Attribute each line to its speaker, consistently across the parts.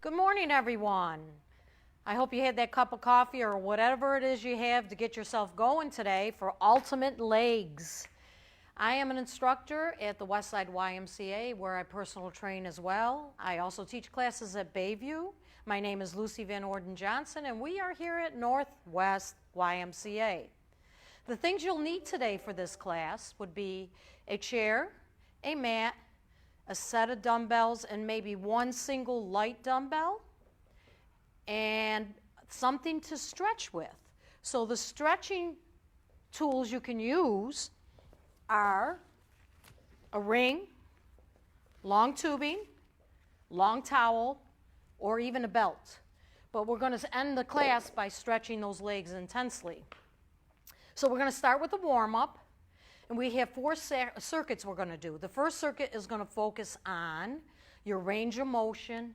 Speaker 1: Good morning, everyone. I hope you had that cup of coffee or whatever it is you have to get yourself going today for Ultimate Legs. I am an instructor at the Westside YMCA where I personal train as well. I also teach classes at Bayview. My name is Lucy Van Orden Johnson and we are here at Northwest YMCA. The things you'll need today for this class would be a chair, a mat, a set of dumbbells and maybe one single light dumbbell, and something to stretch with. So the stretching tools you can use are a ring, long tubing, long towel, or even a belt. But we're going to end the class by stretching those legs intensely. So we're going to start with a warm-up. And we have four circuits we're going to do. The first circuit is going to focus on your range of motion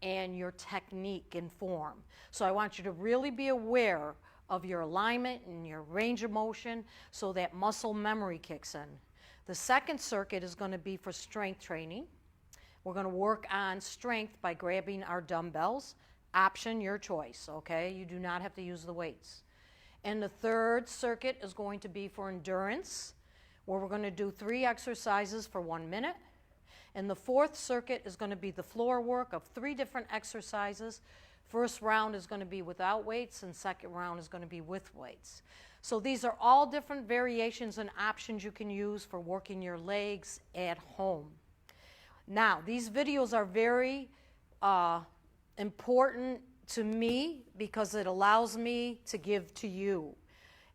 Speaker 1: and your technique and form. So I want you to really be aware of your alignment and your range of motion so that muscle memory kicks in. The second circuit is going to be for strength training. We're going to work on strength by grabbing our dumbbells. Option, your choice, okay? You do not have to use the weights. And the third circuit is going to be for endurance, where we're going to do 3 exercises for 1 minute. And the fourth circuit is going to be the floor work of 3 different exercises. First round is going to be without weights, and second round is going to be with weights. So these are all different variations and options you can use for working your legs at home. Now, these videos are very important to me because it allows me to give to you.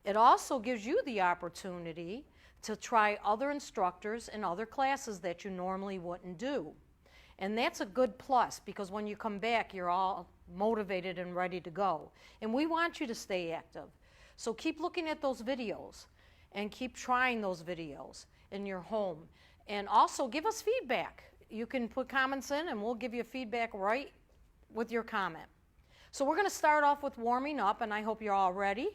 Speaker 1: It also gives you the opportunity to try other instructors in other classes that you normally wouldn't do. And that's a good plus because when you come back, you're all motivated and ready to go. And we want you to stay active. So keep looking at those videos and keep trying those videos in your home. And also give us feedback. You can put comments in and we'll give you feedback right with your comment. So we're going to start off with warming up, and I hope you're all ready.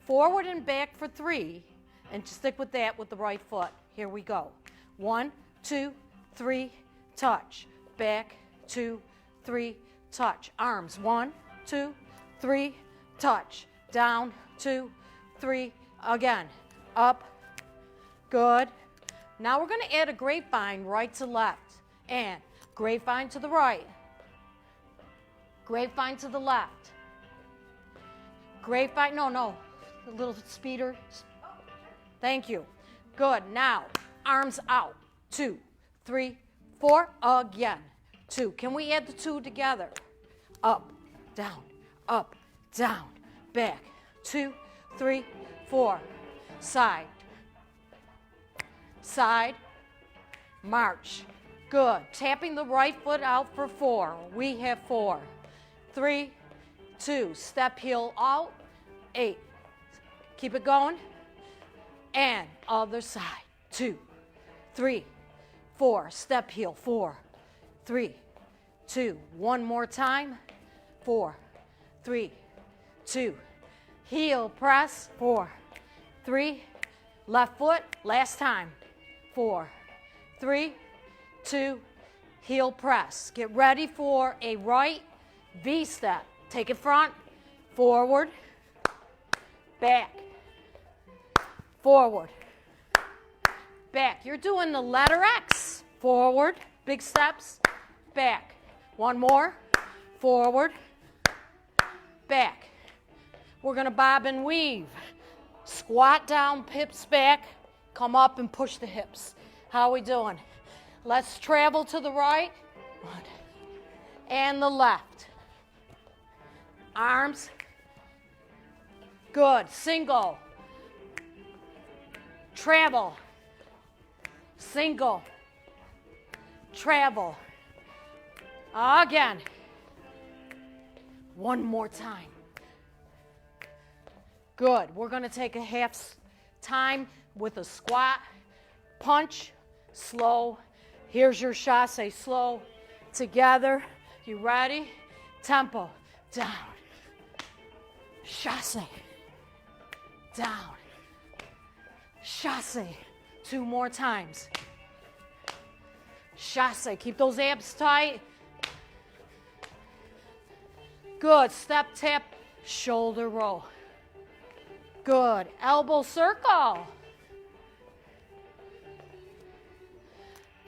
Speaker 1: Forward and back for 3, and stick with that with the right foot. Here we go. 1, 2, 3, touch. Back, 2, 3, touch. Arms, 1, 2, 3, touch. Down, 2, 3, again. Up, good. Now we're going to add a grapevine right to left, and grapevine to the right. Grapevine to the left. Grapevine, no, a little speeder. Thank you. Good. Now, arms out. 2, 3, 4, again. 2. Can we add the 2 together? Up, down, back. 2, 3, 4. Side, side, march. Good. Tapping the right foot out for 4. We have 4. 3, 2, step heel out, 8. Keep it going. And other side, 2, 3, 4. Step heel, 4, 3, 2. One more time, 4, 3, 2. Heel press, 4, 3. Left foot, last time, 4, 3, 2. Heel press. Get ready for a right V-step. Take it front, forward, back, forward, back. You're doing the letter X. Forward, big steps, back. One more, forward, back. We're going to bob and weave. Squat down, hips back, come up and push the hips. How are we doing? Let's travel to the right and the left. Arms. Good. Single. Travel. Single. Travel. Again. One more time. Good. We're going to take a half time with a squat, punch, slow. Here's your chasse. Slow. Together. You ready? Tempo. Down. Chasse. Down. Chasse. 2 more times. Chasse. Keep those abs tight. Good. Step, tap, shoulder roll. Good. Elbow circle.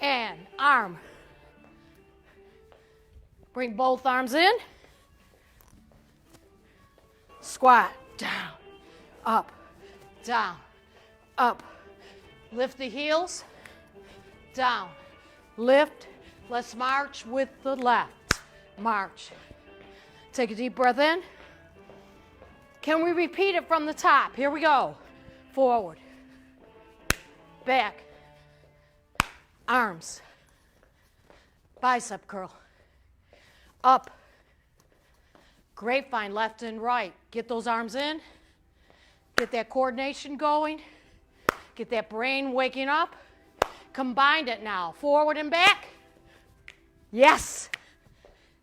Speaker 1: And arm. Bring both arms in. Squat. Down. Up. Down. Up. Lift the heels. Down. Lift. Let's march with the left. March. Take a deep breath in. Can we repeat it from the top? Here we go. Forward. Back. Arms. Bicep curl. Up. Grapevine, left and right. Get those arms in. Get that coordination going. Get that brain waking up. Combine it now. Forward and back. Yes.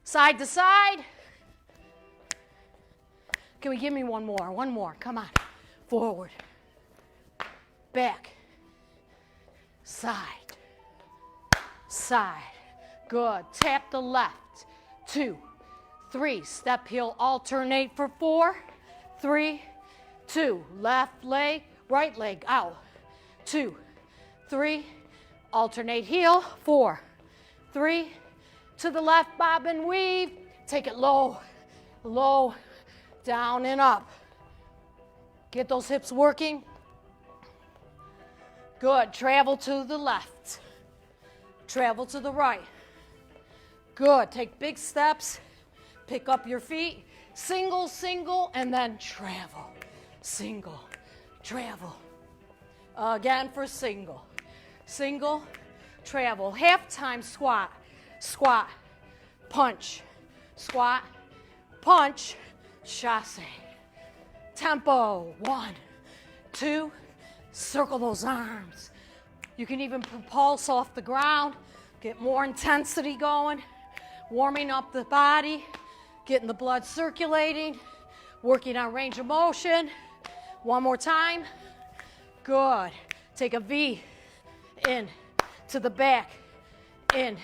Speaker 1: Side to side. Can we give me one more? One more. Come on. Forward. Back. Side. Side. Good. Tap the left. 2, 3. Step heel alternate for 4, 3, 2. Left leg, right leg out. 2, 3. Alternate heel. 4, 3. To the left, bob and weave. Take it low, low, down and up. Get those hips working. Good. Travel to the left. Travel to the right. Good. Take big steps. Pick up your feet. Single, single, and then travel. Single, travel. Again for single. Single, travel. Halftime squat. Squat, punch, squat, punch, chasse. Tempo. 1, 2, circle those arms. You can even pulse off the ground, get more intensity going, warming up the body, getting the blood circulating, working on range of motion. One more time. Good. Take a V in to the back, in.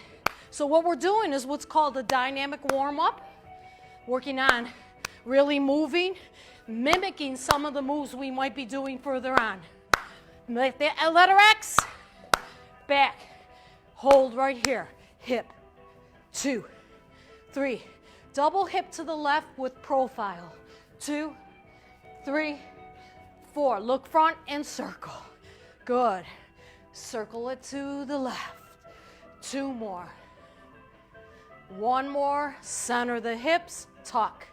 Speaker 1: So what we're doing is what's called a dynamic warm-up, working on really moving, mimicking some of the moves we might be doing further on. Letter X, back, hold right here, hip, 2, 3. Double hip to the left with profile, 2, 3, 4. Look front and circle. Good. Circle it to the left. 2 more. 1 more. Center the hips, tuck,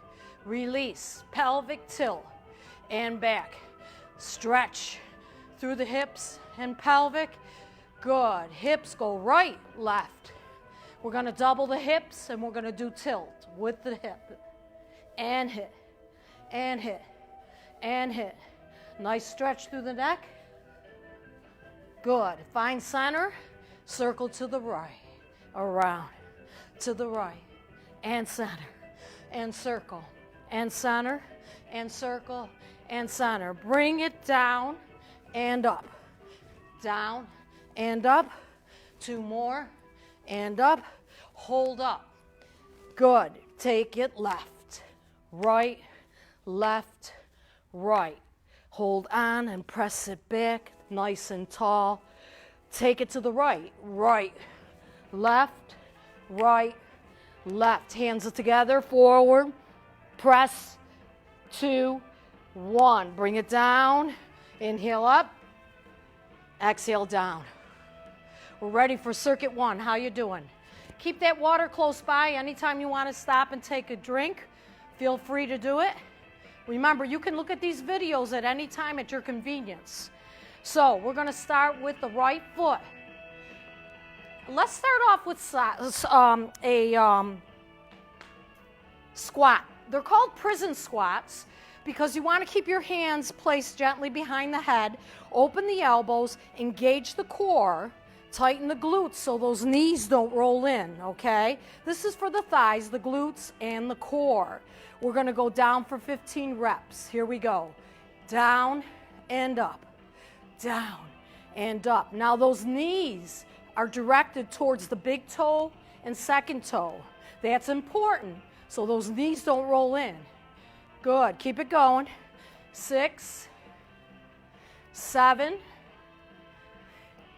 Speaker 1: release, pelvic tilt, and back. Stretch through the hips and pelvic. Good. Hips go right, left. We're going to double the hips and we're going to do tilt with the hip. And hit, and hit, and hit. Nice stretch through the neck. Good. Find center. Circle to the right. Around. To the right. And center. And circle. And center. And circle. And center. Bring it down and up. Down and up. 2 more. And up. Hold up. Good. Take it left. Right. Left. Right. Hold on and press it back. Nice and tall. Take it to the right. Right. Left. Right. Left. Hands together. Forward. Press. 2, 1. Bring it down. Inhale up. Exhale down. We're ready for circuit 1. How you doing? Keep that water close by. Anytime you want to stop and take a drink, feel free to do it. Remember, you can look at these videos at any time at your convenience. So we're going to start with the right foot. Let's start off with a squat. They're called prison squats because you want to keep your hands placed gently behind the head, open the elbows, engage the core, tighten the glutes so those knees don't roll in, okay? This is for the thighs, the glutes, and the core. We're going to go down for 15 reps. Here we go. Down and up. Down and up. Now those knees are directed towards the big toe and second toe. That's important. so those knees don't roll in. Good. Keep it going. 6, 7,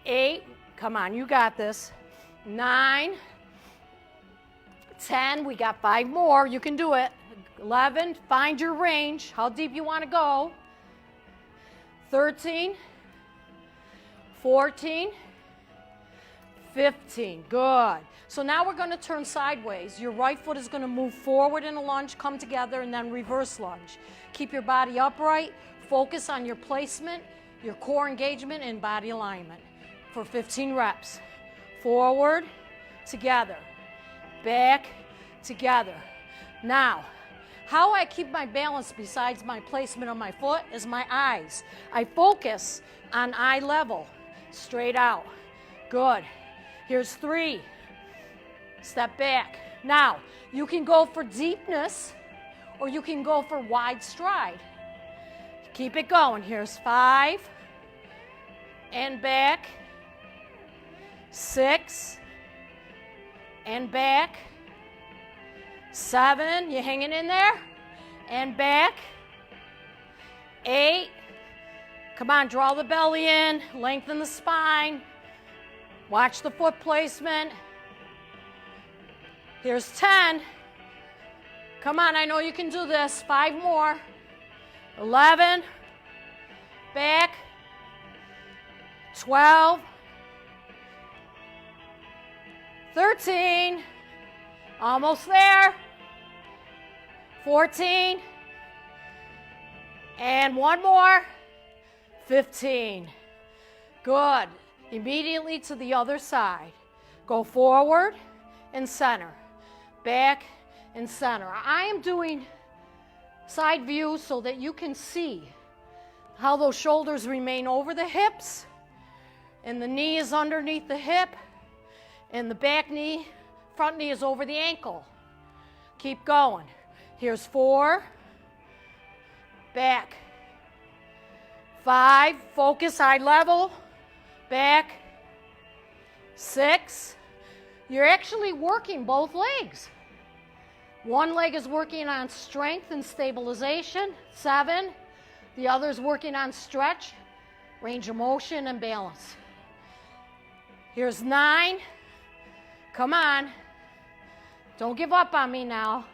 Speaker 1: 8. Come on, you got this. 9, 10. We got 5 more. You can do it. 11. Find your range, how deep you want to go. 13, 14, 15. Good. So now we're going to turn sideways. Your right foot is going to move forward in a lunge, come together, and then reverse lunge. Keep your body upright. Focus on your placement, your core engagement, and body alignment for 15 reps. Forward, together. Back, together. Now, how I keep my balance besides my placement of my foot is my eyes. I focus on eye level, straight out. Good. Here's 3. Step back. Now, you can go for deepness or you can go for wide stride. Keep it going. Here's 5. And back. 6. And back. 7. You hanging in there? And back. 8. Come on, draw the belly in. Lengthen the spine. Watch the foot placement. Here's 10. Come on, I know you can do this. 5 more. 11. Back. 12. 13. Almost there. 14. And 1 more. 15. Good. Immediately to the other side. Go forward and center. Back and center. I am doing side view so that you can see how those shoulders remain over the hips and the knee is underneath the hip and the back knee, front knee is over the ankle. Keep going. Here's 4. Back. 5. Focus, eye level. Back. 6. You're actually working both legs. One leg is working on strength and stabilization. 7. The other is working on stretch, range of motion, and balance. Here's 9. Come on. Don't give up on me now.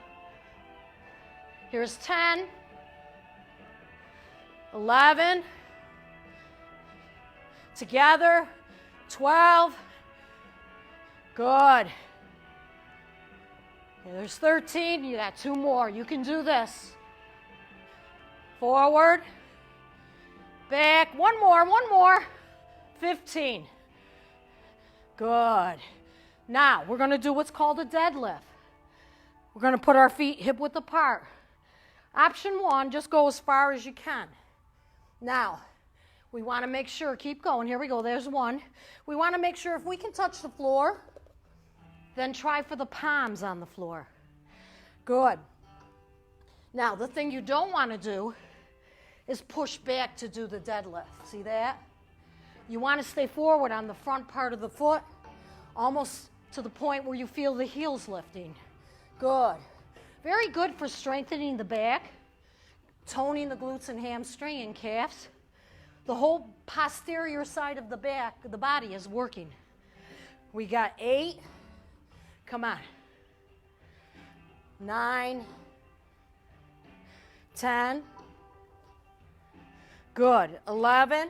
Speaker 1: Here's 10. 11. Together. 12. Good. There's 13. You got 2 more. You can do this. Forward. Back. 1 more. 1 more. 15. Good. Now, we're going to do what's called a deadlift. We're going to put our feet hip width apart. Option 1, just go as far as you can. Now, we want to make sure, keep going. Here we go. There's 1. We want to make sure if we can touch the floor, then try for the palms on the floor. Good. Now, the thing you don't want to do is push back to do the deadlift. See that? You want to stay forward on the front part of the foot, almost to the point where you feel the heels lifting. Good. Very good for strengthening the back, toning the glutes and hamstring and calves. The whole posterior side of the back, the body is working. We got 8. Come on. 9. 10. Good. 11.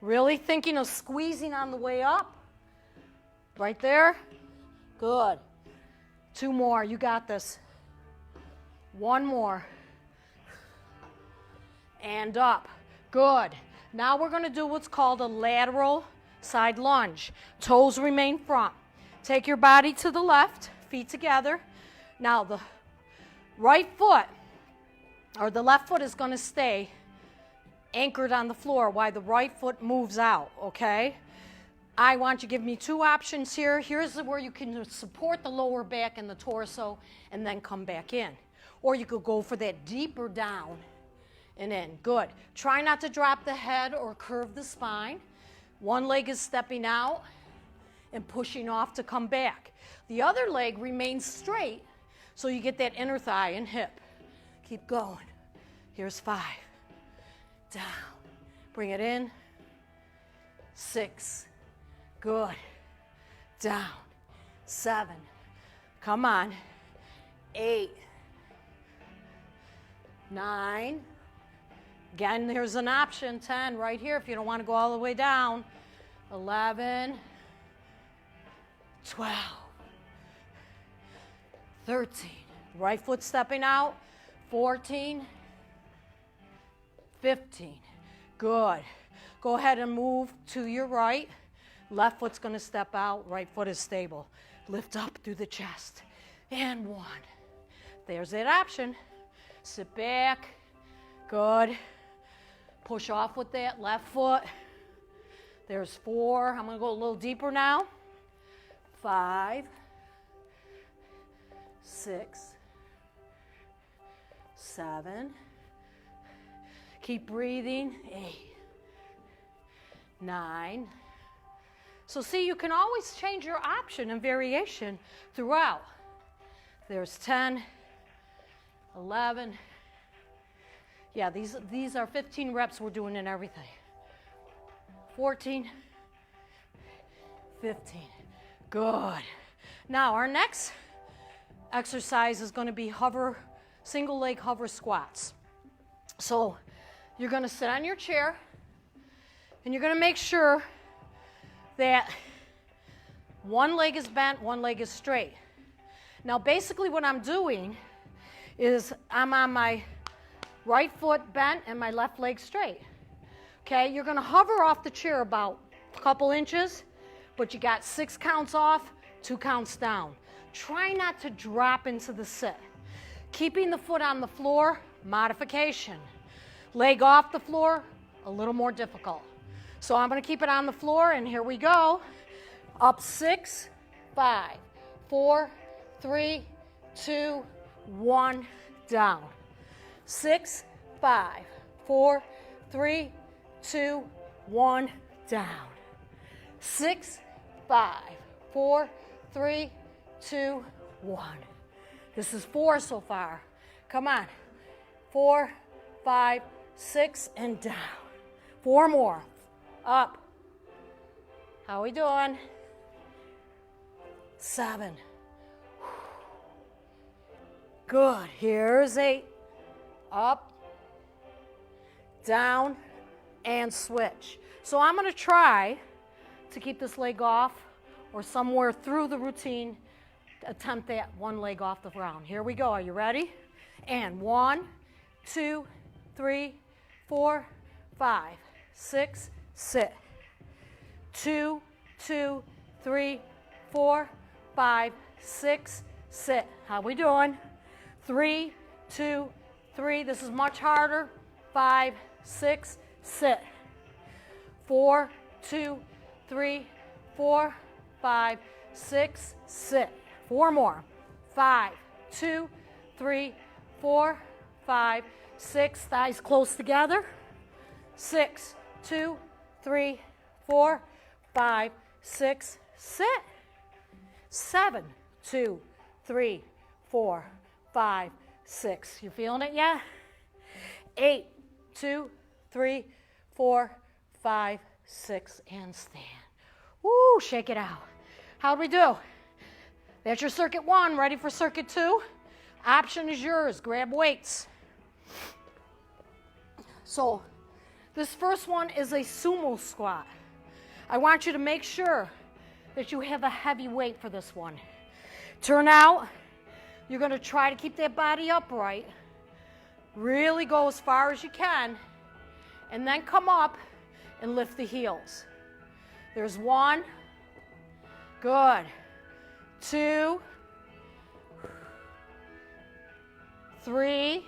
Speaker 1: Really thinking of squeezing on the way up. Right there. Good. 2 more. You got this. 1 more. And up. Good. Now we're going to do what's called a lateral side lunge. Toes remain front. Take your body to the left, feet together. Now the right foot, or the left foot is going to stay anchored on the floor while the right foot moves out, okay? I want you to give me 2 options here. Here's where you can support the lower back and the torso and then come back in. Or you could go for that deeper down and in. Good. Try not to drop the head or curve the spine. One leg is stepping out and pushing off to come back. The other leg remains straight, so you get that inner thigh and hip. Keep going. Here's 5. Down. Bring it in. 6. Good. Down. 7. Come on. 8. 9. Again, there's an option. 10 right here if you don't want to go all the way down. 11. 12. 13. Right foot stepping out. 14. 15. Good. Go ahead and move to your right. Left foot's going to step out. Right foot is stable. Lift up through the chest. And 1. There's that option. Sit back. Good. Push off with that left foot. There's 4. I'm going to go a little deeper now. 5. 6. 7. Keep breathing. 8. 9. So see, you can always change your option and variation throughout. There's 10, 11. Yeah, these are 15 reps we're doing in everything. 14, 15. Good. Now our next exercise is going to be single leg hover squats. So you're going to sit on your chair and you're going to make sure that one leg is bent, one leg is straight. Now basically what I'm doing is I'm on my right foot bent and my left leg straight. Okay, you're going to hover off the chair about a couple inches, but you got 6 counts off, 2 counts down. Try not to drop into the sit. Keeping the foot on the floor, modification. Leg off the floor, a little more difficult. So I'm going to keep it on the floor, and here we go. Up 6, 5, 4, 3, 2, 1, down. 6, 5, 4, 3, 2, 1, down. 6, 5, 4, 3, 2, 1. This is 4 so far. Come on. 4, 5, 6, and down. 4 more. Up. How we doing? 7. Good. Here's 8. Up, down, and switch. So I'm going to try to keep this leg off, or somewhere through the routine, attempt that one leg off the ground. Here we go. Are you ready? And 1, 2, 3, 4, 5, 6, sit. 2, 2, 3, 4, 5, 6, sit. How we doing? 3, 2, 3. This is much harder. 5, 6, sit. 4, 2, 3, 4, 5, 6, sit. 4 more. 5, 2, 3, 4, 5, 6. Thighs close together. 6, 2, 3, 4, 5, 6, sit. 7, 2, 3, 4, 5, 6. You feeling it yet? 8, 2, 3, 4, 5, 6, and stand. Woo, shake it out. How'd we do? That's your circuit 1. Ready for circuit 2? Option is yours. Grab weights. So this first one is a sumo squat. I want you to make sure that you have a heavy weight for this one. Turn out. You're going to try to keep that body upright. Really go as far as you can. And then come up and lift the heels. There's 1. Good. 2. 3.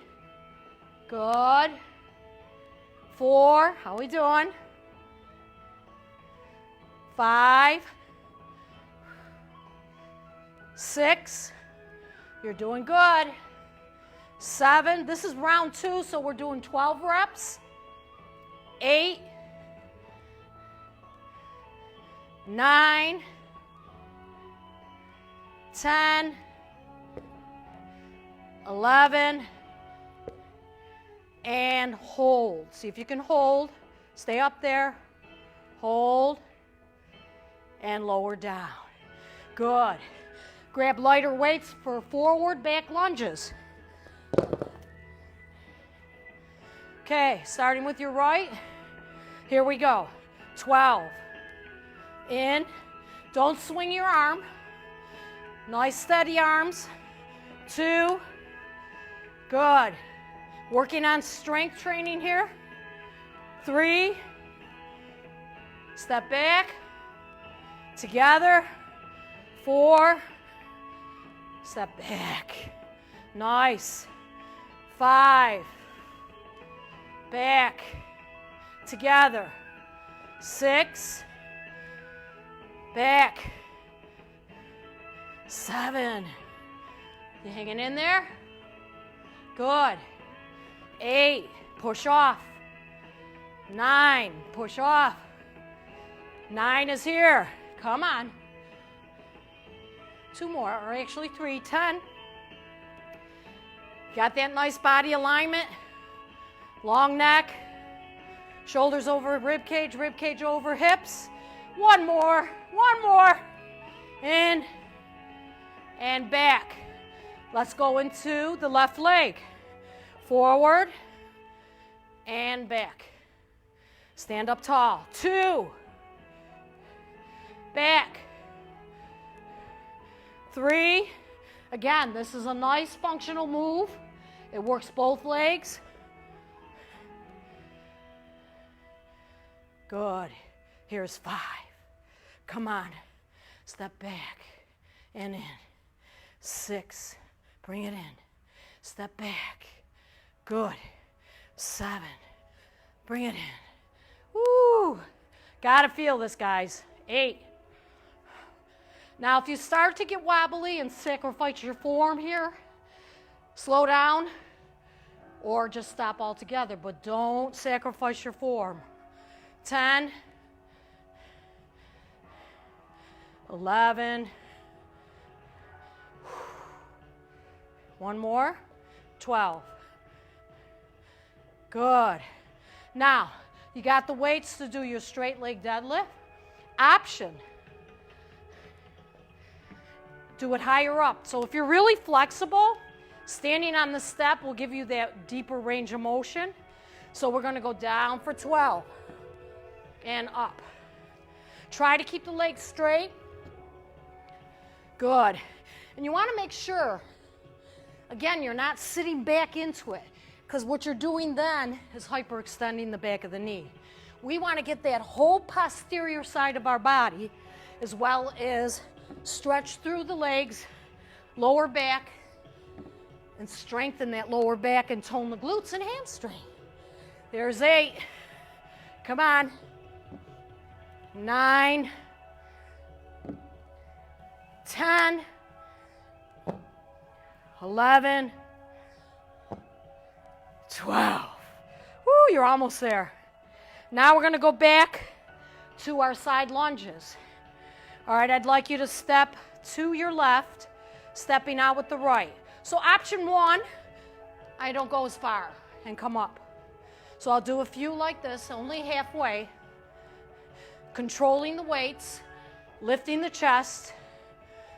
Speaker 1: Good. 4. How we doing? 5. 6. You're doing good. 7. This is round 2, so we're doing 12 reps. 8. 9. 10, 11, and hold. See if you can hold. Stay up there. Hold. And lower down. Good. Grab lighter weights for forward back lunges. Okay, starting with your right. Here we go. 12. In. Don't swing your arm. Nice steady arms. 2. Good. Working on strength training here. 3. Step back. Together. 4. Step back. Nice. 5. Back. Together. 6. Back. 7. You hanging in there? Good. 8. Push off. 9. Push off. 9 is here. Come on. 2 more, or actually 3. 10. Got that nice body alignment. Long neck. Shoulders over rib cage over hips. 1 more. 1 more. In and back. Let's go into the left leg. Forward and back. Stand up tall. 2. Back. 3. Again, this is a nice functional move. It works both legs. Good. Here's 5. Come on. Step back and in. 6. Bring it in. Step back. Good. 7. Bring it in. Woo! Gotta feel this, guys. 8. Now, if you start to get wobbly and sacrifice your form here, slow down or just stop altogether, but don't sacrifice your form. 10, 11, 1 more, 12. Good. Now, you got the weights to do your straight leg deadlift. Option. Do it higher up. So if you're really flexible, standing on the step will give you that deeper range of motion. So we're going to go down for 12 and up. Try to keep the legs straight. Good. And you want to make sure, again, you're not sitting back into it, because what you're doing then is hyperextending the back of the knee. We want to get that whole posterior side of our body, as well as stretch through the legs, lower back, and strengthen that lower back and tone the glutes and hamstring. There's 8. Come on. 9. 10. 11. 12. Woo, you're almost there. Now we're going to go back to our side lunges. All right, I'd like you to step to your left, stepping out with the right. So option 1, I don't go as far and come up. So I'll do a few like this, only halfway, controlling the weights, lifting the chest.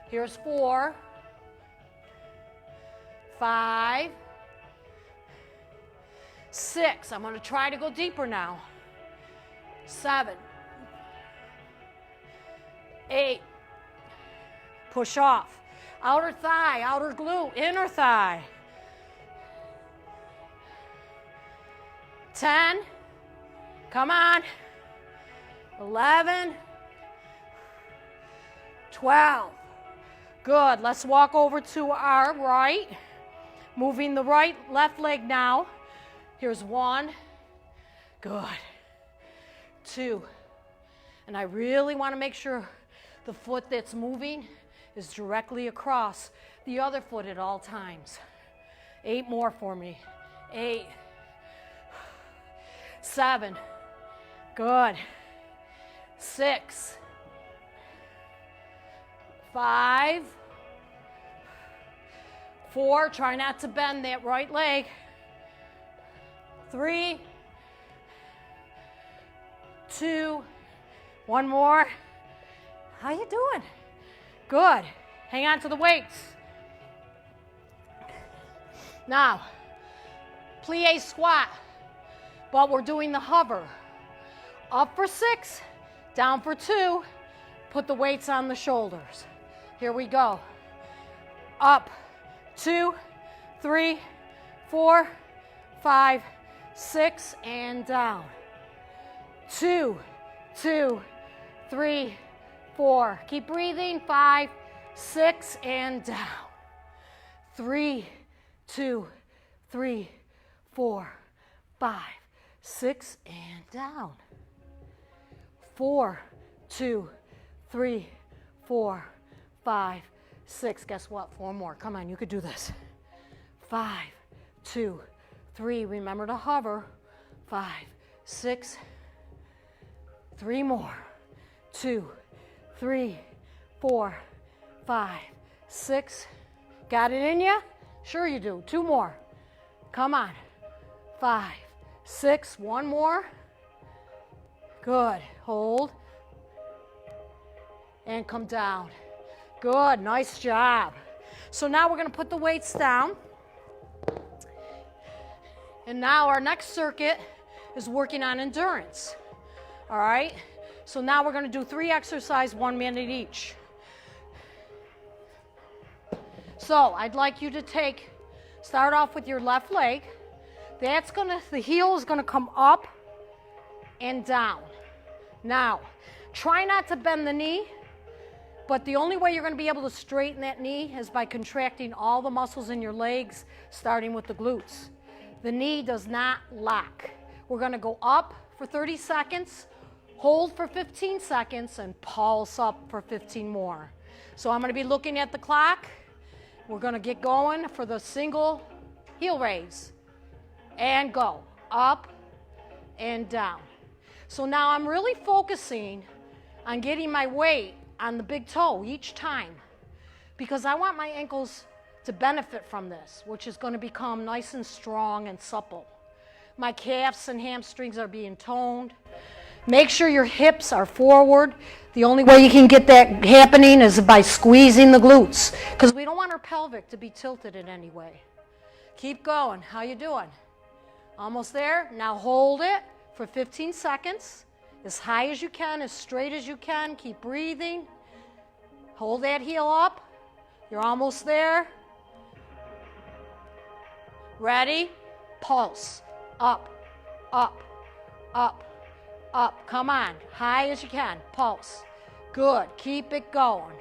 Speaker 1: Here's 4, 5, 6. I'm going to try to go deeper now. 7, 8. Push off. Outer thigh, outer glute, inner thigh. 10. Come on. 11. 12. Good. Let's walk over to our right. Moving the left leg now. Here's 1. Good. 2. And I really want to make sure the foot that's moving is directly across the other foot at all times. 8 more for me. 8. 7. Good. 6. 5. 4, try not to bend that right leg. 3, 2, one more. How you doing? Good. Hang on to the weights. Now, plie squat, but we're doing the hover. Up for 6, down for 2, put the weights on the shoulders. Here we go. Up, 2, 3, 4, 5, 6, and down. 2, 2, 3, 4. Keep breathing. 5, 6, and down. 3, 2, 3, 4, 5, 6, and down. 4, 2, 3, 4, 5, 6. Guess what? 4 more. Come on, you could do this. 5, 2, 3. Remember to hover. 5, 6. 3 more. 2, 3, 4, 5, 6. Got it in you? Sure you do. 2 more. Come on. 5, 6. 1 more. Good. Hold. And come down. Good. Nice job. So now we're going to put the weights down. And now our next circuit is working on endurance. All right? So now we're going to do 3 exercises, 1 minute each. So I'd like you to start off with your left leg. The heel is going to come up and down. Now, try not to bend the knee, but the only way you're going to be able to straighten that knee is by contracting all the muscles in your legs, starting with the glutes. The knee does not lock. We're going to go up for 30 seconds, hold for 15 seconds, and pulse up for 15 more. So I'm going to be looking at the clock. We're going to get going for the single heel raise. And go. Up and down. So now I'm really focusing on getting my weight on the big toe each time, because I want my ankles to benefit from this, which is going to become nice and strong and supple. My calves and hamstrings are being toned. Make sure your hips are forward. The only way you can get that happening is by squeezing the glutes, because we don't want our pelvic to be tilted in any way. Keep going. How you doing? Almost there. Now hold it for 15 seconds, as high as you can, as straight as you can. Keep breathing. Hold that heel up. You're almost there. Ready? Pulse. Up, up, up, up. Come on. High as you can. Pulse. Good. Keep it going.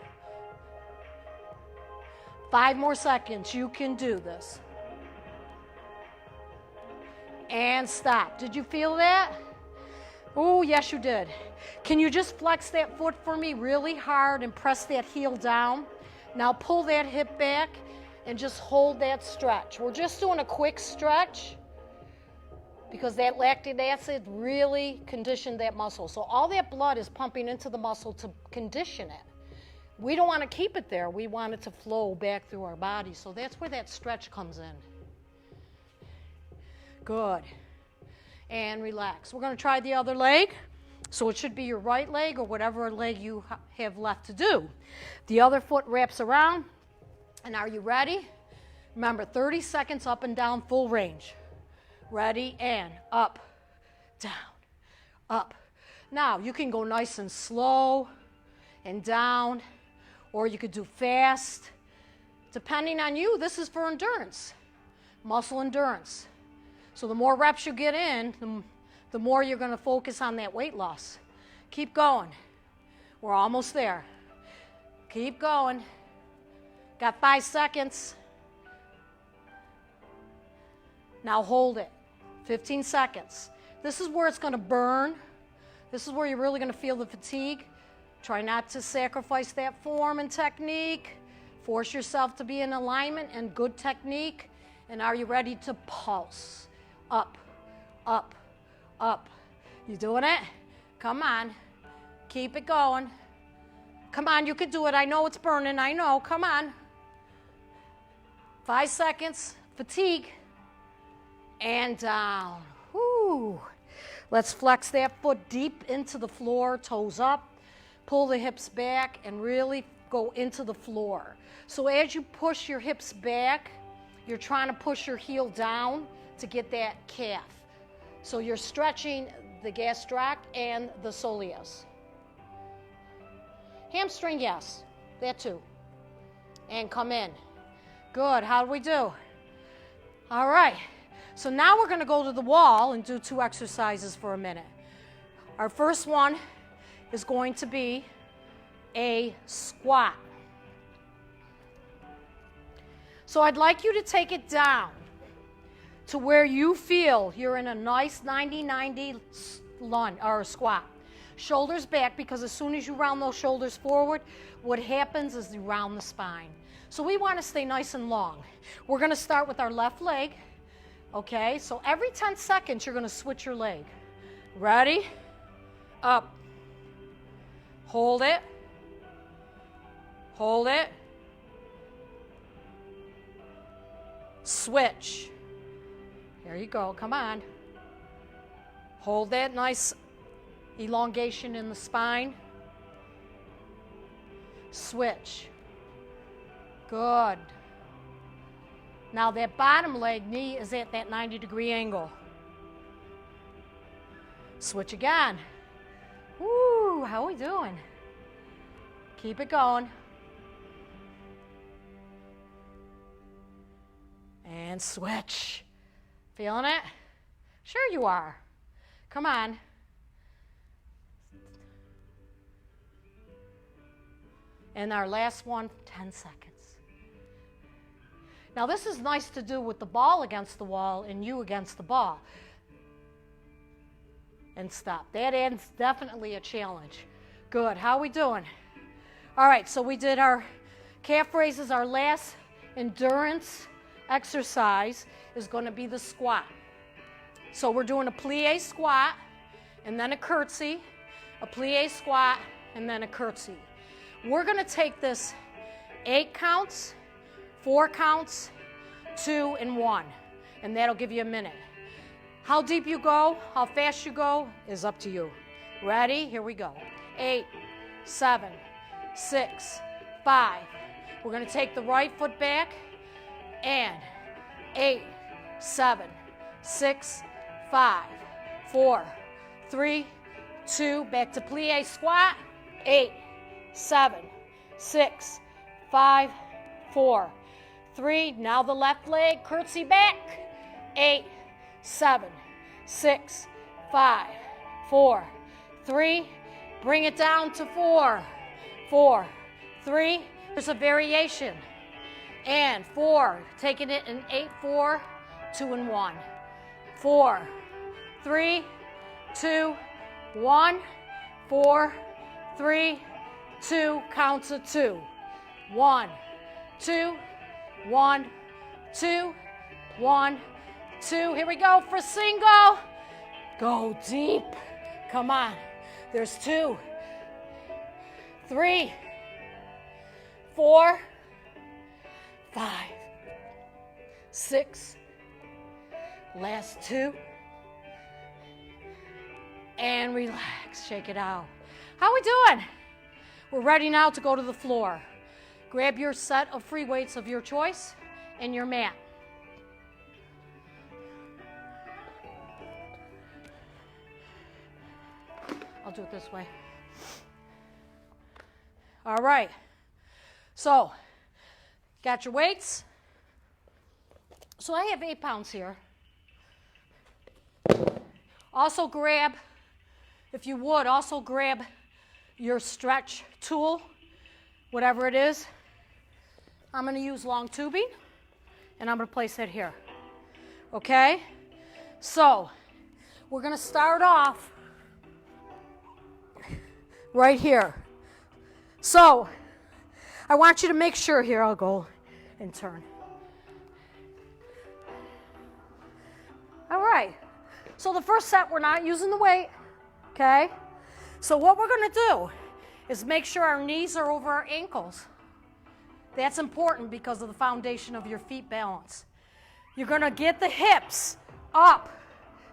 Speaker 1: 5 more seconds. You can do this. And stop. Did you feel that? Oh, yes, you did. Can you just flex that foot for me really hard and press that heel down? Now pull that hip back and just hold that stretch. We're just doing a quick stretch because that lactic acid really conditioned that muscle. So all that blood is pumping into the muscle to condition it. We don't want to keep it there. We want it to flow back through our body. So that's where that stretch comes in. Good. And relax. We're going to try the other leg. So it should be your right leg or whatever leg you have left to do. The other foot wraps around. And are you ready? Remember, 30 seconds up and down, full range. Ready, and up, down, up. Now, you can go nice and slow and down, or you could do fast. Depending on you, this is for endurance, muscle endurance. So the more reps you get in, the more you're going to focus on that weight loss. Keep going. We're almost there. Keep going. Got 5 seconds. Now hold it. 15 seconds. This is where it's going to burn. This is where you're really going to feel the fatigue. Try not to sacrifice that form and technique. Force yourself to be in alignment and good technique. And are you ready to pulse? Up, up, up. You doing it? Come on. Keep it going. Come on, you can do it. I know it's burning. I know. Come on. 5 seconds, fatigue, and down. Whoo. Let's flex that foot deep into the floor, toes up, pull the hips back, and really go into the floor. So as you push your hips back, you're trying to push your heel down to get that calf. So you're stretching the gastroc and the soleus. Hamstring, yes, that too. And come in. Good, how do we do? All right, so now we're gonna go to the wall and do 2 exercises for a minute. Our first one is going to be a squat. So I'd like you to take it down to where you feel you're in a nice 90-90 lunge or squat. Shoulders back, because as soon as you round those shoulders forward, what happens is you round the spine. So we want to stay nice and long. We're going to start with our left leg. Okay, so every 10 seconds you're going to switch your leg. Ready? Up. Hold it. Hold it. Switch. Here you go, come on. Hold that nice elongation in the spine. Switch. Good. Now that bottom leg knee is at that 90-degree angle. Switch again. Woo, how are we doing? Keep it going. And switch. Feeling it? Sure you are. Come on. And our last one, 10 seconds. Now this is nice to do with the ball against the wall and you against the ball. And stop. That is definitely a challenge. Good, how are we doing? All right, so we did our calf raises. Our last endurance exercise is going to be the squat. So we're doing a plie squat and then a curtsy, a plie squat, and then a curtsy. We're going to take this 8 counts, 4 counts, 2, and 1, and that'll give you a minute. How deep you go, how fast you go is up to you. Ready? Here we go. 8, 7, 6, 5. We're going to take the right foot back and 8, 7, 6, 5, 4, 3, 2. Back to plie squat. 8, 7, 6, 5, 4, 3. Now the left leg, curtsy back. 8, 7, 6, 5, 4, 3. Bring it down to 4, 4, 3. There's a variation. And 4, taking it in 8, 4, 2, and 1. 4, 3, 2, 1. 4, 3, 2. Counts of 2. 1, 2, 1, 2, 1, 2. Here we go for single. Go deep. Come on. There's 2, 3, 4, 5, 6. Last 2. And relax. Shake it out. How we doing? We're ready now to go to the floor. Grab your set of free weights of your choice and your mat. I'll do it this way. All right. So, got your weights. So I have 8 pounds here. Also grab, if you would, also grab your stretch tool, whatever it is. I'm going to use long tubing, and I'm going to place it here. Okay? So, we're going to start off right here. So, I want you to make sure here, I'll go and turn. All right. So the first set, we're not using the weight, okay? So what we're going to do is make sure our knees are over our ankles. That's important because of the foundation of your feet balance. You're going to get the hips up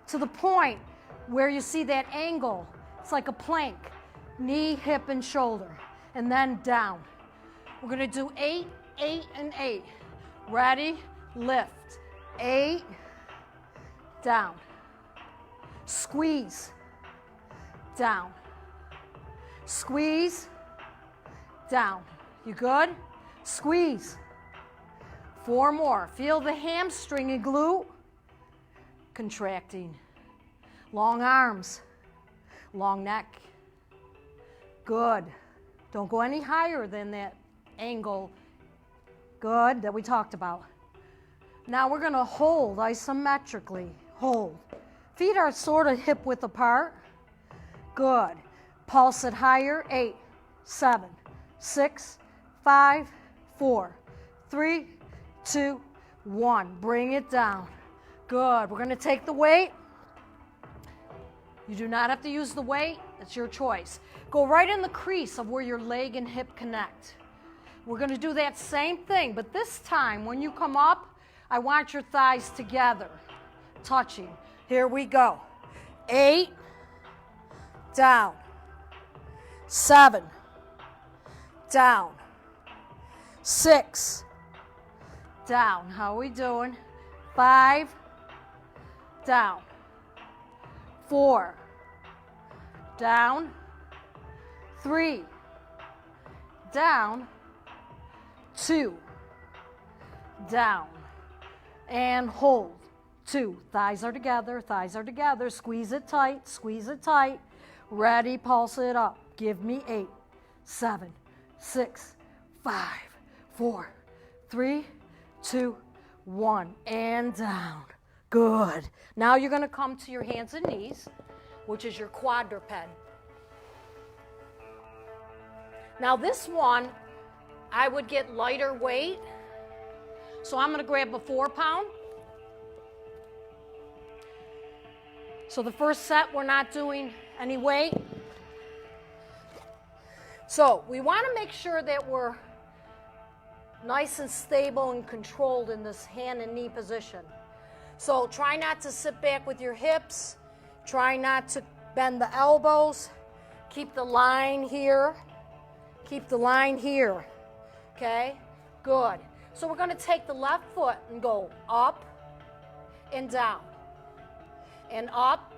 Speaker 1: to the point where you see that angle. It's like a plank. Knee, hip, and shoulder. And then down. We're going to do 8, 8, and 8. Ready? Lift. 8. Down. Squeeze. Down. Squeeze. Down. You good? Squeeze. 4 more. Feel the hamstring and glute contracting. Long arms. Long neck. Good. Don't go any higher than that angle. Good, that we talked about. Now we're going to hold isometrically. Hold. Feet are sort of hip width apart. Good. Pulse it higher. 8, 7, 6, 5, 4, 3, 2, 1. Bring it down. Good. We're going to take the weight. You do not have to use the weight. It's your choice. Go right in the crease of where your leg and hip connect. We're going to do that same thing, but this time when you come up, I want your thighs together, touching. Here we go. 8, down. 7, down. 6, down. How are we doing? 5, down. 4, down. 3, down. 2, down. And hold. 2. Thighs are together, thighs are together. Squeeze it tight, squeeze it tight. Ready, pulse it up. Give me 8, 7, 6, 5, 4, 3, 2, 1. And down. Good. Now you're going to come to your hands and knees, which is your quadruped. Now this one, I would get lighter weight. So I'm going to grab a 4-pound. So the first set, we're not doing any weight. So we want to make sure that we're nice and stable and controlled in this hand and knee position. So try not to sit back with your hips. Try not to bend the elbows. Keep the line here. Keep the line here. Okay? Good. So we're going to take the left foot and go up and down. And up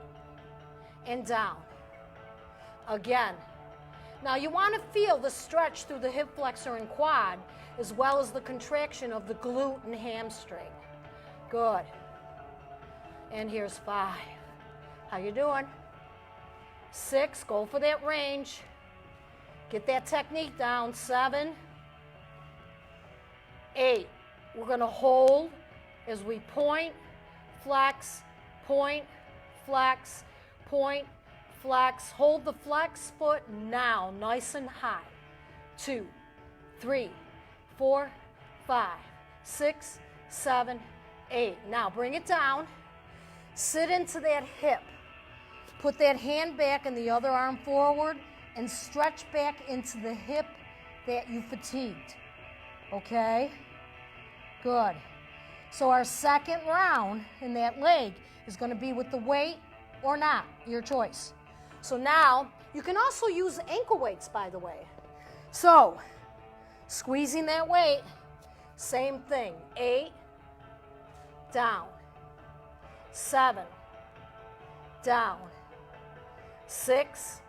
Speaker 1: and down. Again. Now you want to feel the stretch through the hip flexor and quad as well as the contraction of the glute and hamstring. Good. And here's 5. How you doing? 6. Go for that range. Get that technique down. 7. 8. We're going to hold as we point, flex, point, flex, point, flex. Hold the flex foot now, nice and high. 2, 3, 4, 5, 6, 7, 8. Now bring it down. Sit into that hip. Put that hand back and the other arm forward and stretch back into the hip that you fatigued. Okay? Good. So our second round in that leg is going to be with the weight or not, your choice. So now, you can also use ankle weights, by the way. So, squeezing that weight, same thing. 8, down. 7, down. 6,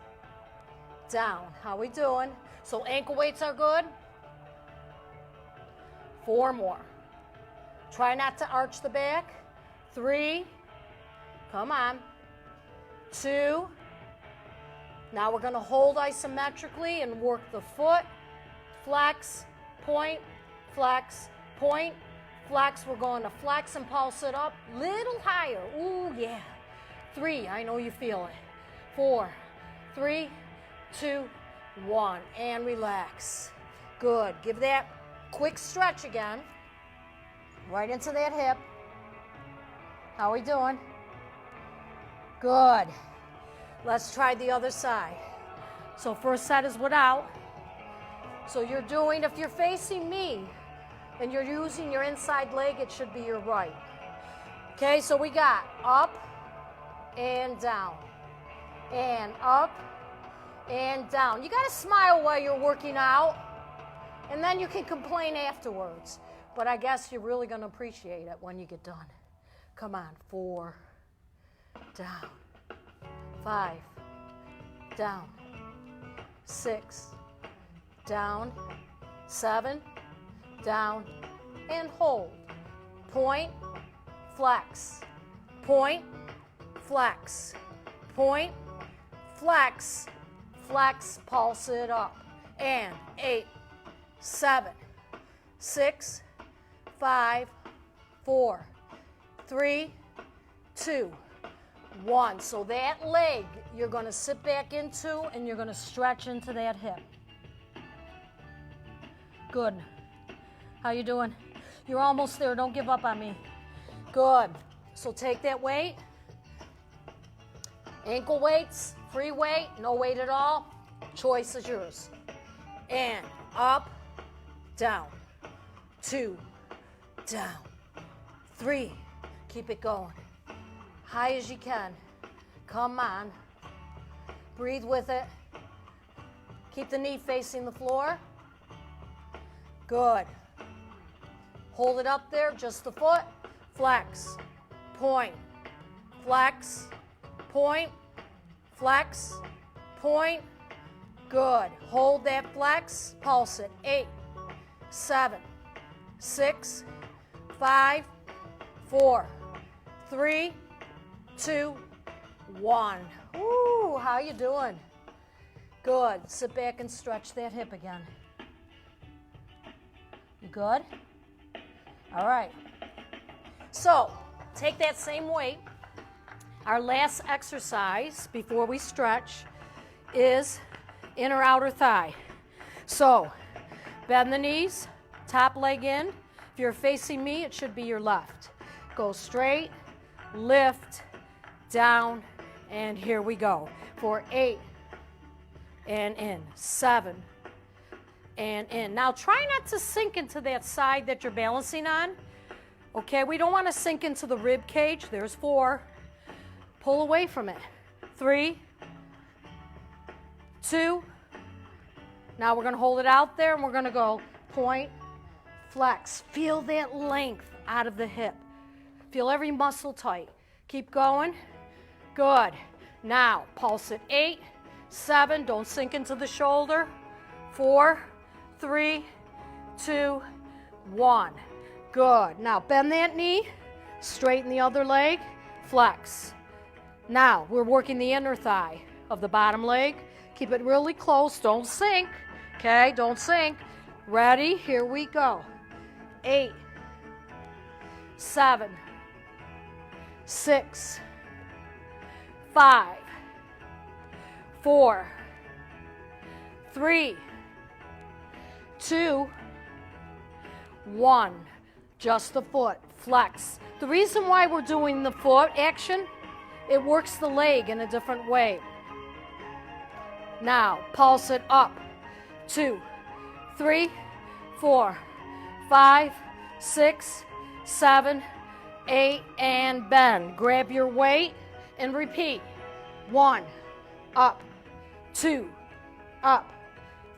Speaker 1: down. How we doing? So ankle weights are good. 4 more. Try not to arch the back. 3, come on. 2, now we're going to hold isometrically and work the foot. Flex, point, flex, point, flex. We're going to flex and pulse it up. Little higher. Ooh, yeah. 3, I know you feel it. 4, 3, 2, 1. And relax. Good. Give that quick stretch again. Right into that hip. How are we doing? Good. Let's try the other side. So first set is without. So you're doing, if you're facing me and you're using your inside leg, it should be your right. Okay, so we got up and down, and up and down. You got to smile while you're working out, and then you can complain afterwards. But I guess you're really going to appreciate it when you get done. Come on, 4, down, 5, down, 6, down, 7, down, and hold. Point, flex, point, flex, point, flex, flex, pulse it up. And 8, 7, 6, 5, 4, 3, 2, 1. So that leg you're going to sit back into and you're going to stretch into that hip. Good. How you doing? You're almost there. Don't give up on me. Good. So take that weight. Ankle weights, free weight, no weight at all. Choice is yours. And up, down, 2, down, 3. Keep it going. High as you can. Come on. Breathe with it. Keep the knee facing the floor. Good. Hold it up there, just the foot. Flex, point, flex, point, flex, point. Good. Hold that flex, pulse it. 8, 7, 6, 5, 4, 3, 2, 1. Ooh, how you doing? Good. Sit back and stretch that hip again. You good? All right. So, take that same weight. Our last exercise before we stretch is inner outer thigh. So, bend the knees, top leg in. If you're facing me, it should be your left. Go straight, lift, down, and here we go. For 8, and in, 7, and in. Now try not to sink into that side that you're balancing on. Okay, we don't want to sink into the rib cage. There's 4. Pull away from it. 3, 2. Now we're going to hold it out there and we're going to go point, flex. Feel that length out of the hip. Feel every muscle tight. Keep going. Good. Now pulse it. 8, 7. Don't sink into the shoulder. 4, 3, 2, 1. Good. Now bend that knee, straighten the other leg, flex. Now we're working the inner thigh of the bottom leg. Keep it really close. Don't sink. Okay, don't sink. Ready? Here we go. 8, 7, 6, 5, 4, 3, 2, 1. Just the foot. Flex. The reason why we're doing the foot action, it works the leg in a different way. Now, pulse it up. 2, 3, 4, 5, 6, 7, 8, and bend. Grab your weight and repeat. 1, up, 2, up,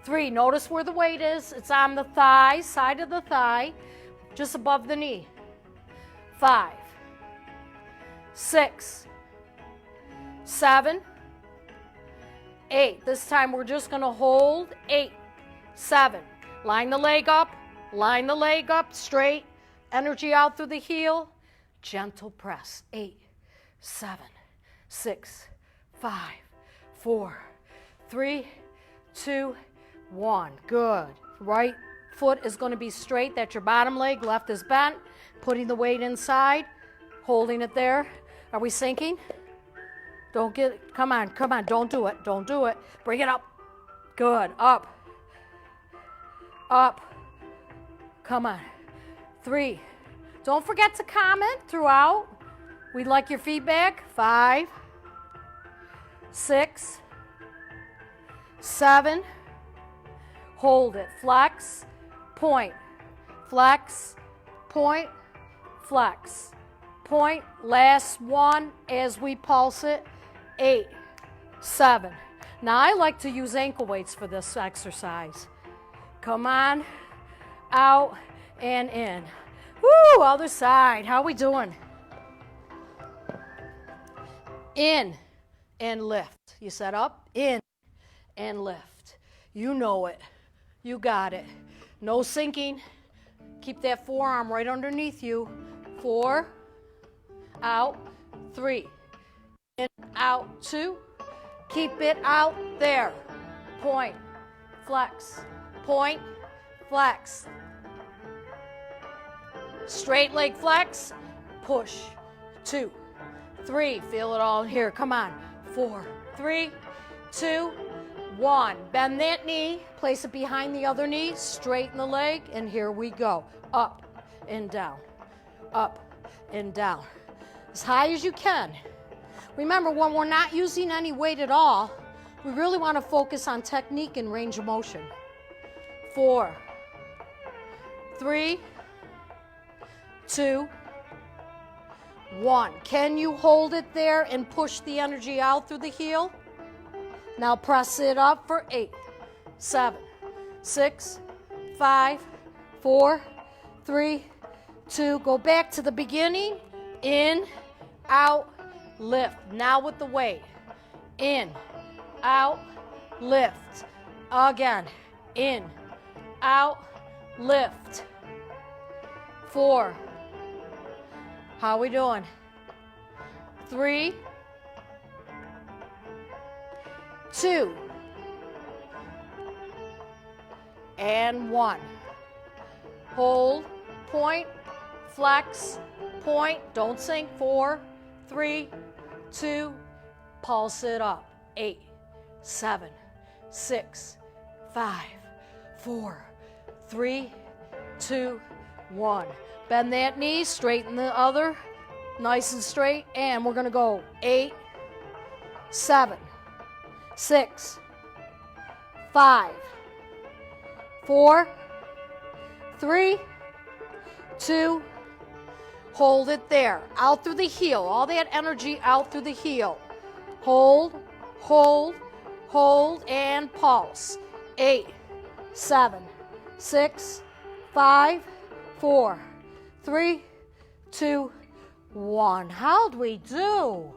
Speaker 1: 3. Notice where the weight is. It's on the thigh, side of the thigh, just above the knee. 5, 6, 7, 8. This time we're just going to hold. 8, 7. Line the leg up straight. Energy out through the heel. Gentle press. 8, 7, 6, 5, 4, 3, 2, 1. Good. Right foot is going to be straight. That's your bottom leg. Left is bent. Putting the weight inside. Holding it there. Are we sinking? Come on. Don't do it. Bring it up. Good. Up. Come on. 3. Don't forget to comment throughout. We'd like your feedback. 5, 6, 7. hold it, flex, point, flex, point, flex, point. Last one as we pulse it, 8, 7. Now I like to use ankle weights for this exercise. Come on, out and in. Woo, other side. How we doing? In and lift. You set up, in and lift. You know it. You got it. No sinking. Keep that forearm right underneath you. 4, out, 3, in, out, 2. Keep it out there. Point, flex, point, flex. Straight leg flex, push, 2, 3. Feel it all here. Come on. 4, 3, 2, 1. Bend that knee, place it behind the other knee, straighten the leg, and here we go. Up and down, up and down. As high as you can. Remember, when we're not using any weight at all, we really want to focus on technique and range of motion. 4, 3, 2, 1. Can you hold it there and push the energy out through the heel? Now press it up for 8, 7, 6, 5, 4, 3, 2. Go back to the beginning. In, out, lift. Now with the weight. In, out, lift. Again. In, out, lift. 4. How we doing? 3, 2, and 1. Hold, point, flex, point, don't sink. 4, 3, 2, pulse it up. 8, 7, 6, 5, 4, 3, 2, 1. Bend that knee, straighten the other, nice and straight, and we're gonna go 8, 7, 6, 5, 4, 3, 2, hold it there. Out through the heel, all that energy out through the heel. Hold, hold, hold, and pulse. 8, 7, 6, 5, 4, 3, 2, 1. How'd we do?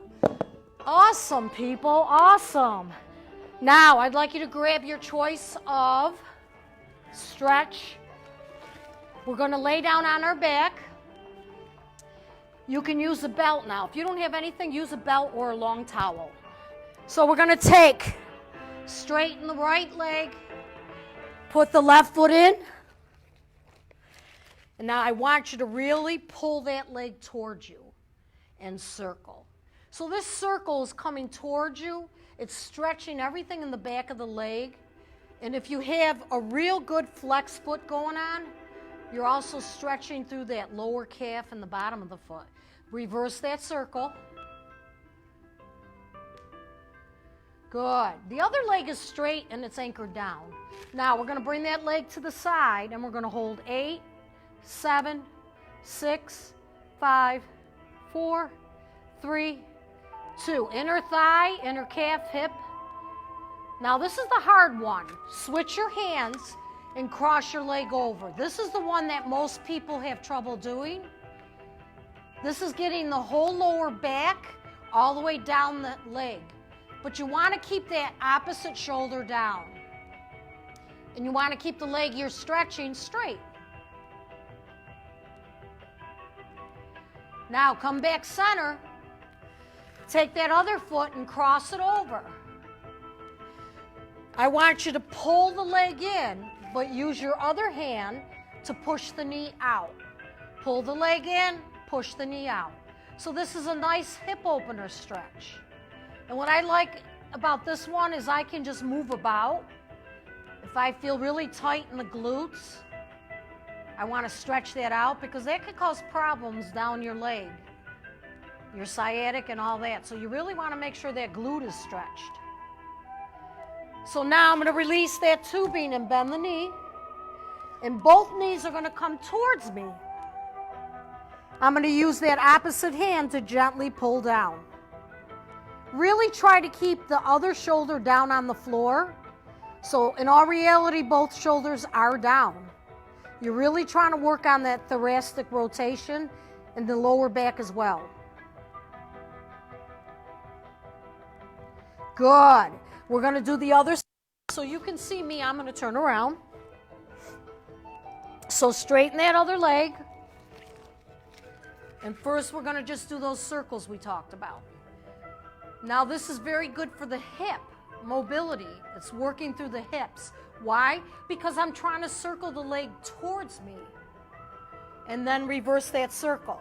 Speaker 1: Awesome, people, awesome. Now, I'd like you to grab your choice of stretch. We're going to lay down on our back. You can use a belt now. If you don't have anything, use a belt or a long towel. So we're going to straighten the right leg, put the left foot in, and now I want you to really pull that leg towards you and circle. So this circle is coming towards you. It's stretching everything in the back of the leg. And if you have a real good flex foot going on, you're also stretching through that lower calf and the bottom of the foot. Reverse that circle. Good. The other leg is straight and it's anchored down. Now we're going to bring that leg to the side and we're going to hold 8, 7, 6, 5, 4, 3, 2. Inner thigh, inner calf, hip. Now this is the hard one. Switch your hands and cross your leg over. This is the one that most people have trouble doing. This is getting the whole lower back all the way down the leg. But you want to keep that opposite shoulder down. And you want to keep the leg you're stretching straight. Now come back center. Take that other foot and cross it over. I want you to pull the leg in, but use your other hand to push the knee out. Pull the leg in, push the knee out. So this is a nice hip opener stretch. And what I like about this one is I can just move about. If I feel really tight in the glutes, I want to stretch that out because that could cause problems down your leg, your sciatic and all that. So you really want to make sure that glute is stretched. So now I'm going to release that tubing and bend the knee. And both knees are going to come towards me. I'm going to use that opposite hand to gently pull down. Really try to keep the other shoulder down on the floor. So in all reality, both shoulders are down. You're really trying to work on that thoracic rotation and the lower back as well. Good. We're going to do the other side. So you can see me. I'm going to turn around. So straighten that other leg. And first we're going to just do those circles we talked about. Now this is very good for the hip mobility. It's working through the hips. Why? Because I'm trying to circle the leg towards me and then reverse that circle.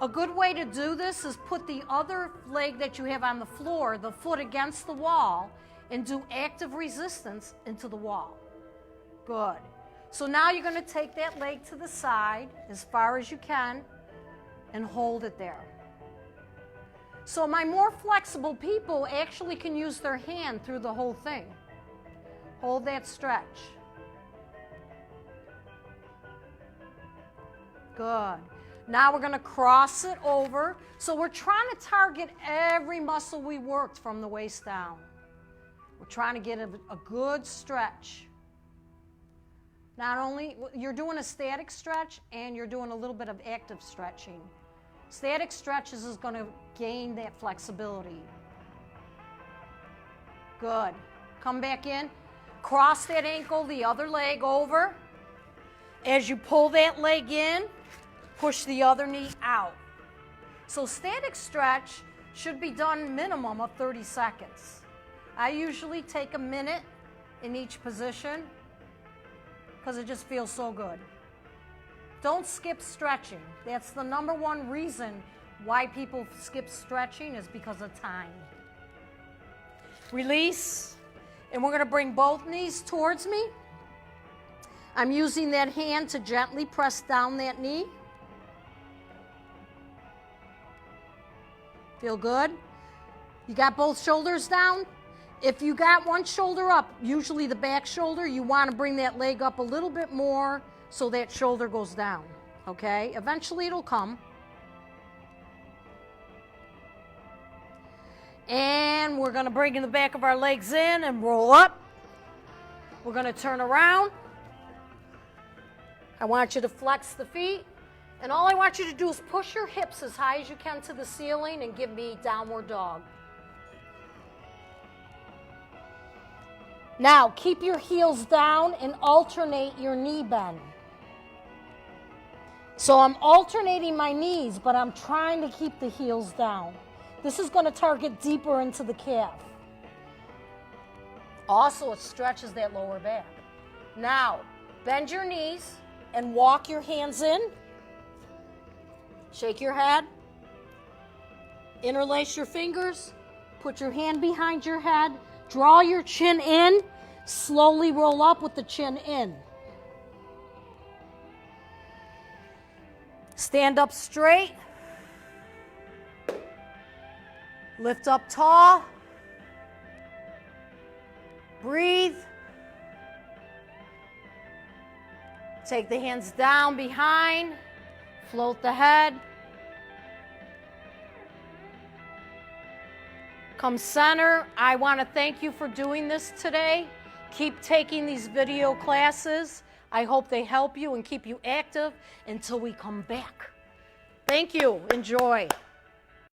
Speaker 1: A good way to do this is put the other leg that you have on the floor, the foot against the wall, and do active resistance into the wall. Good. So now you're going to take that leg to the side as far as you can and hold it there. So my more flexible people actually can use their hand through the whole thing. Hold that stretch. Good. Now we're going to cross it over. So we're trying to target every muscle we worked from the waist down. We're trying to get a good stretch. Not only, you're doing a static stretch and you're doing a little bit of active stretching. Static stretches is going to gain that flexibility. Good. Come back in. Cross that ankle, the other leg over. As you pull that leg in, push the other knee out. So static stretch should be done minimum of 30 seconds. I usually take a minute in each position because it just feels so good. Don't skip stretching. That's the number one reason why people skip stretching is because of time. Release, and we're going to bring both knees towards me. I'm using that hand to gently press down that knee. Feel good? You got both shoulders down? If you got one shoulder up, usually the back shoulder, you want to bring that leg up a little bit more so that shoulder goes down, okay? Eventually it'll come. And we're going to bring the back of our legs in and roll up. We're going to turn around. I want you to flex the feet. And all I want you to do is push your hips as high as you can to the ceiling and give me downward dog. Now, keep your heels down and alternate your knee bend. So I'm alternating my knees, but I'm trying to keep the heels down. This is going to target deeper into the calf. Also, it stretches that lower back. Now, bend your knees and walk your hands in. Shake your head. Interlace your fingers. Put your hand behind your head. Draw your chin in. Slowly roll up with the chin in. Stand up straight. Lift up tall. Breathe. Take the hands down behind. Float the head. Come center. I want to thank you for doing this today. Keep taking these video classes. I hope they help you and keep you active until we come back. Thank you. Enjoy.